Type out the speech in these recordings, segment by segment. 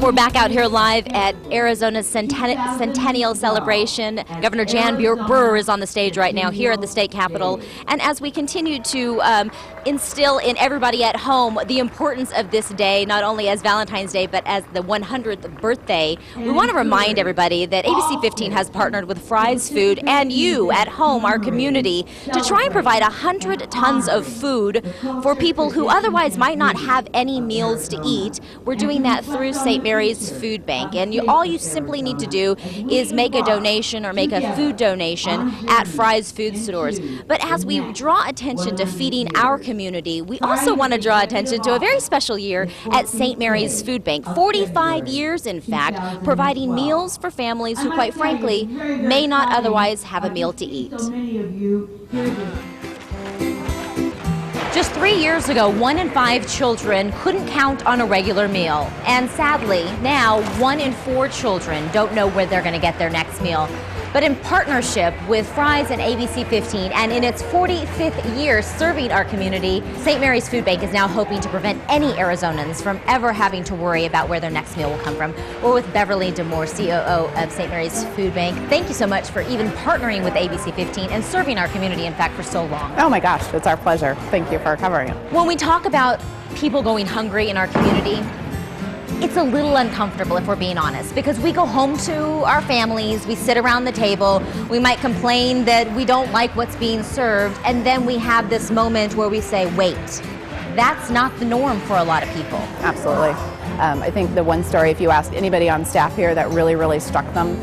We're back out here live at Arizona's Centennial Celebration. Governor Jan Brewer is on the stage right now here at the state capitol. And as we continue to instill in everybody at home the importance of this day, not only as Valentine's Day, but as the 100th birthday, we want to remind everybody that ABC 15 has partnered with Fry's Food and you at home, our community, to try and provide 100 tons of food for people who otherwise might not have any meals to eat. We're doing that through St. Mary's Food Bank, and all you simply need to do is make a donation or make a food donation at Fry's Food Stores. But as we draw attention to feeding our community, we also want to draw attention to a very special year at St. Mary's Food Bank. 45 years, in fact, providing meals for families who, quite frankly, may not otherwise have a meal to eat. Just 3 years ago, 1 in 5 children couldn't count on a regular meal. And sadly, now 1 in 4 children don't know where they're going to get their next meal. But in partnership with Fry's and ABC 15, and in its 45th year serving our community, St. Mary's Food Bank is now hoping to prevent any Arizonans from ever having to worry about where their next meal will come from. We're with Beverly Demore, COO of St. Mary's Food Bank. Thank you so much for even partnering with ABC 15 and serving our community, in fact, for so long. Oh my gosh, it's our pleasure. Thank you for covering it. When we talk about people going hungry in our community, it's a little uncomfortable, if we're being honest, because we go home to our families, we sit around the table, we might complain that we don't like what's being served, and then we have this moment where we say, wait, that's not the norm for a lot of people. Absolutely. I think the one story, if you ask anybody on staff here, that really struck them,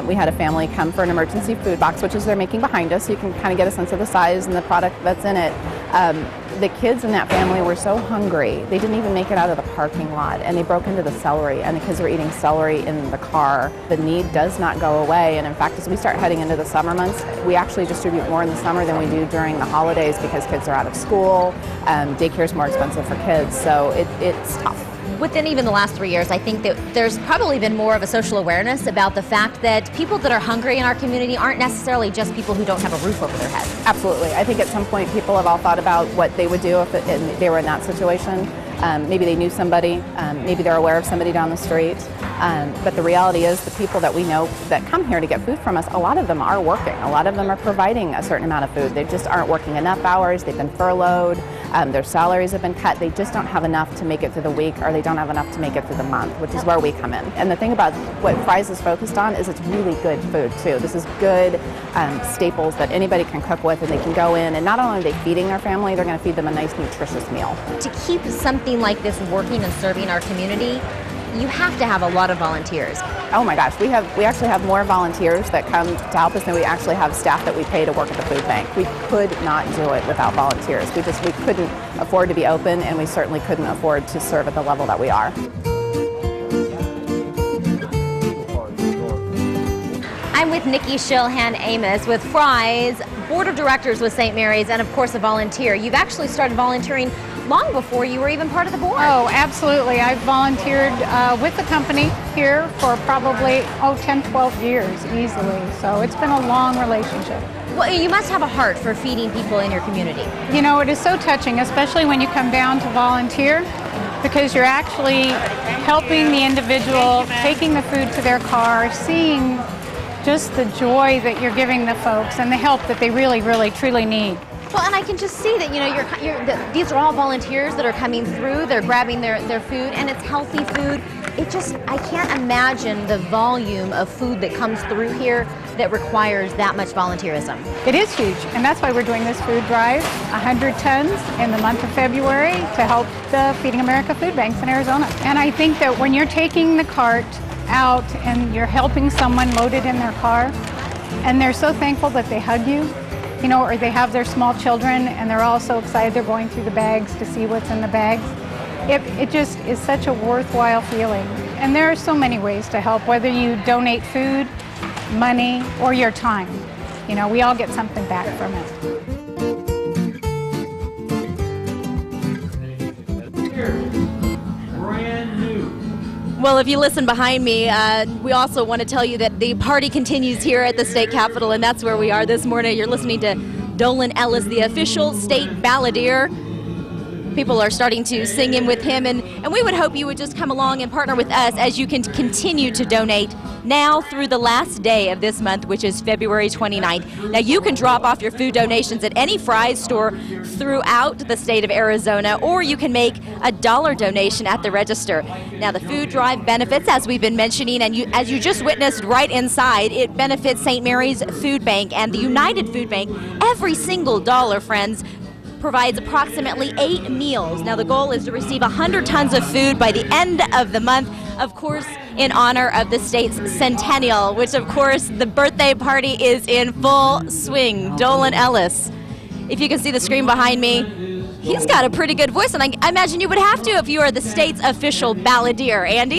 we had a family come for an emergency food box, which is they're making behind us, so you can kind of get a sense of the size and the product that's in it. The kids in that family were so hungry, they didn't even make it out of the parking lot, and they broke into the celery, and the kids were eating celery in the car. The need does not go away, and in fact, as we start heading into the summer months, we actually distribute more in the summer than we do during the holidays because kids are out of school, daycare is more expensive for kids, so it's tough. Within even the last 3 years, I think that there's probably been more of a social awareness about the fact that people that are hungry in our community aren't necessarily just people who don't have a roof over their head. Absolutely. I think at some point people have all thought about what they would do if they were in that situation. Maybe they knew somebody, maybe they're aware of somebody down the street. But the reality is the people that we know that come here to get food from us, a lot of them are working. A lot of them are providing a certain amount of food. They just aren't working enough hours. They've been furloughed. Their salaries have been cut. They just don't have enough to make it through the week, or they don't have enough to make it through the month, which is where we come in. And the thing about what Fry's is focused on is it's really good food too. This is good staples that anybody can cook with, and they can go in, and not only are they feeding their family, they're going to feed them a nice, nutritious meal. To keep something like this working and serving our community, you have to have a lot of volunteers. Oh my gosh, we actually have more volunteers that come to help us than we actually have staff that we pay to work at the food bank. We could not do it without volunteers. We couldn't afford to be open, and we certainly couldn't afford to serve at the level that we are. I'm with Nikki Shilhan Amos with Fry's, Board of Directors with St. Mary's, and of course a volunteer. You've actually started volunteering long before you were even part of the board. Oh, absolutely. I've volunteered with the company here for probably 10, 12 years easily. So it's been a long relationship. Well, you must have a heart for feeding people in your community. You know, it is so touching, especially when you come down to volunteer, because you're actually helping the individual, taking the food to their car, seeing just the joy that you're giving the folks and the help that they really, truly need. Well, and I can just see that, you know, these are all volunteers that are coming through. They're grabbing their food, and it's healthy food. I can't imagine the volume of food that comes through here that requires that much volunteerism. It is huge, and that's why we're doing this food drive, 100 tons in the month of February to help the Feeding America food banks in Arizona. And I think that when you're taking the cart out and you're helping someone load it in their car, and they're so thankful that they hug you, you know, or they have their small children and they're all so excited they're going through the bags to see what's in the bags. It just is such a worthwhile feeling. And there are so many ways to help, whether you donate food, money, or your time. You know, we all get something back from it. Well, if you listen behind me, we also want to tell you that the party continues here at the state capitol, and that's where we are this morning. You're listening to Dolan Ellis, the official state balladeer. People are starting to sing in with him, and we would hope you would just come along and partner with us as you can continue to donate now through the last day of this month, which is February 29th. Now, you can drop off your food donations at any Fry's store throughout the state of Arizona, or you can make a $1 donation at the register. Now, the food drive benefits, as we've been mentioning, and as you just witnessed right inside, it benefits St. Mary's Food Bank and the United Food Bank. Every single dollar, friends, provides approximately 8 meals. Now, the goal is to receive 100 tons of food by the end of the month, of course, in honor of the state's centennial, which, of course, the birthday party is in full swing. Dolan Ellis. If you can see the screen behind me, he's got a pretty good voice, and I imagine you would have to if you are the state's official balladeer. Andy?